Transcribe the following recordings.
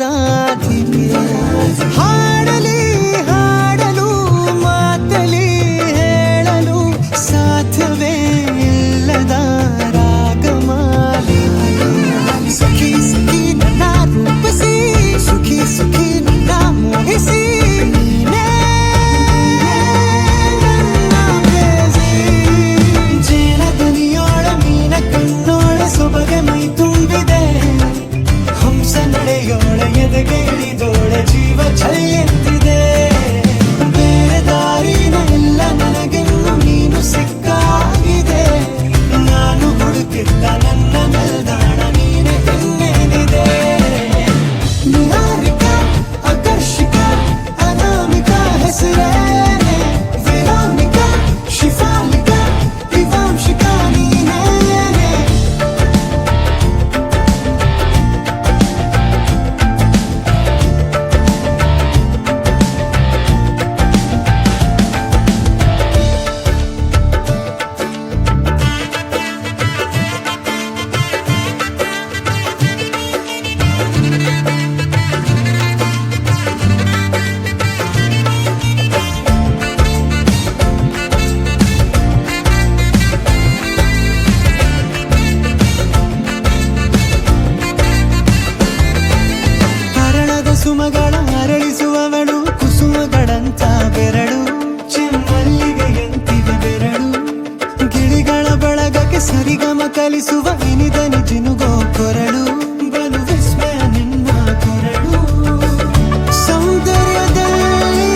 ದೀಪದ ದೀಪೆ ಹಾಡಲಿ ಹಾಡಲು ಮಾತಲಿ ಹೇಳಲು ಸಾಧ್ಯವೇ ಇಲ್ಲದ ರಾಗಮಾಲಿ ಸಖಿ ಸಖಿ ನನ್ನ ರೂಪಿಸಿ ಸುಖಿ ಸುಖಿ ನನ್ನ ಮೋಹಿಸಿ ನೀನೇ ನನ್ನ ಪ್ರೇಯಸಿ ಜೇನ ದನಿಯೋಳ ಮೀನ ಕಣ್ಣೋಳ ಸೊಬಗೆ ಮೈ ತುಂಬಿದೆ ಹಂಸ ನಡೆಯೋಳ ಎದೆಗೆ ಇಳಿದೋಳ ಜೀವ ಛೈ ಎತ್ತಿದೆ ಬೇರೆ ದಾರಿನ ಎಲ್ಲ ನನಗೆನ್ನು ನೀನು ಸಿಕ್ಕಾಗಿದೆ ನಾನು ಹುಡುಕಿದ್ದ ನನ್ನ ನಿಲ್ದಾಣ ನೀನೆ ಇನ್ನೇನಿದೆ ನಿಹಾರಿಕ ಆಕರ್ಷಿಕ ಅನಾಮಿಕ ಹೆಸರೇನೆ ವೆರೋನಿಕ ಶಿಫಾಲಿಕ ವಿವಾಂಶಿಕ ನೀನೇನೆ ಹರಳದ ಸುಮಗಳ ಅರಳಿಸುವವಳು ಕುಸುಮಗಳಂತ ಬೆರಳು ಚೆಮ್ಮಲ್ಲಿಗೆಯಂತಿವೆ ಬೆರಳು ಗಿಳಿಗಳ ಬಳಗಕ್ಕೆ ಸರಿಗಮ ಕಲಿಸುವ ಇನಿದನಿ ಜಿನುಗೋ ಕೊರಳು ಬಲು ವಿಸ್ಮಯ ನಿನ್ನ ಕೊರಳು ಸೌಂದರ್ಯದಲ್ಲಿ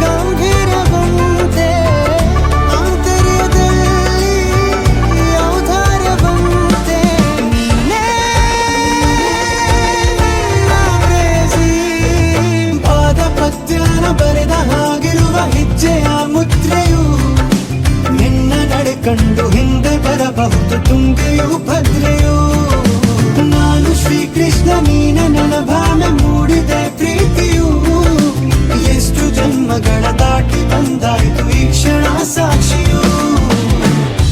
ಗಂಭೀರವಂತೆ ಆಂತರ್ಯದಲ್ಲಿ ಔದಾರ್ಯವಂತೆ ನೀನೇ ಪಾದ ಪದ್ಯನ ಬರೆದ ಹಾಗಿರುವ ಹೆಜ್ಜೆಯ ಮುದ್ರೆಯು ನಿನ್ನ ನಡೆ ಕಂಡು ಹಿಂದೆ ಬರಬಹುದು ತುಂಗೆಯು ಭದ್ರೆಯು ನಾನು ಶ್ರೀಕೃಷ್ಣ ನೀನೆ ನನ್ನ ಭಾವನೆ ಮೂಡಿದೆ ಪ್ರೀತಿಯು ಎಷ್ಟು ಜನ್ಮಗಳ ದಾಟಿ ಬಂದಾಯಿತು ಈ ಕ್ಷಣ ಸಾಕ್ಷಿಯು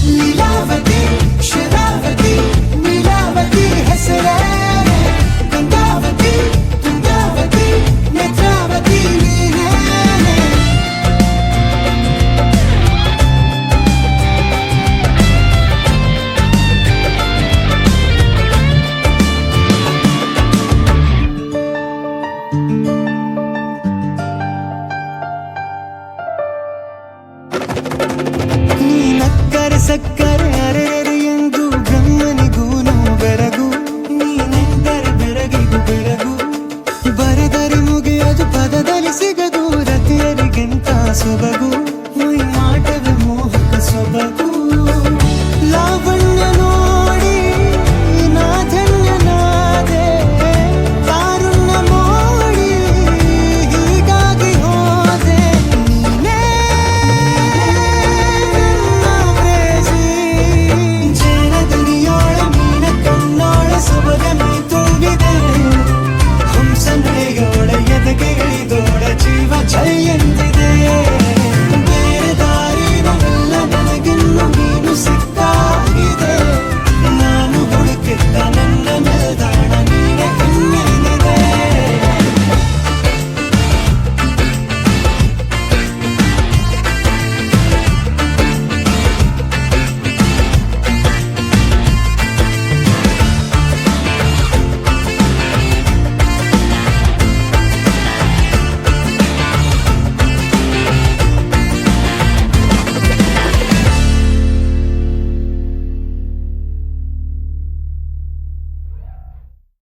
ಲೀಲಾವತಿ ಶರಾವತಿ ನೀಲಾವತಿ ಹೆಸರೇ ಗಂಗಾವತಿ ತುಂಗಾವತಿ ನೇತ್ರಾವತಿ ನೀನೇನೆ ನೀ ನಕ್ಕರೆ ಸಕ್ಕರೆ ಅರೆರೆ ಎಂದು ಬ್ರಹ್ಮನಿಗೂನು ಬೆರಗು ನೀನೆಂದರೆ ಬೆರಗಿಗೂ ಬೆರಗು ಬರೆದರೆ ಮುಗಿಯದು ಪದದಲ್ಲಿ ಸಿಗದು ರತಿಯರಿಗಿಂತ ಸೊಬಗು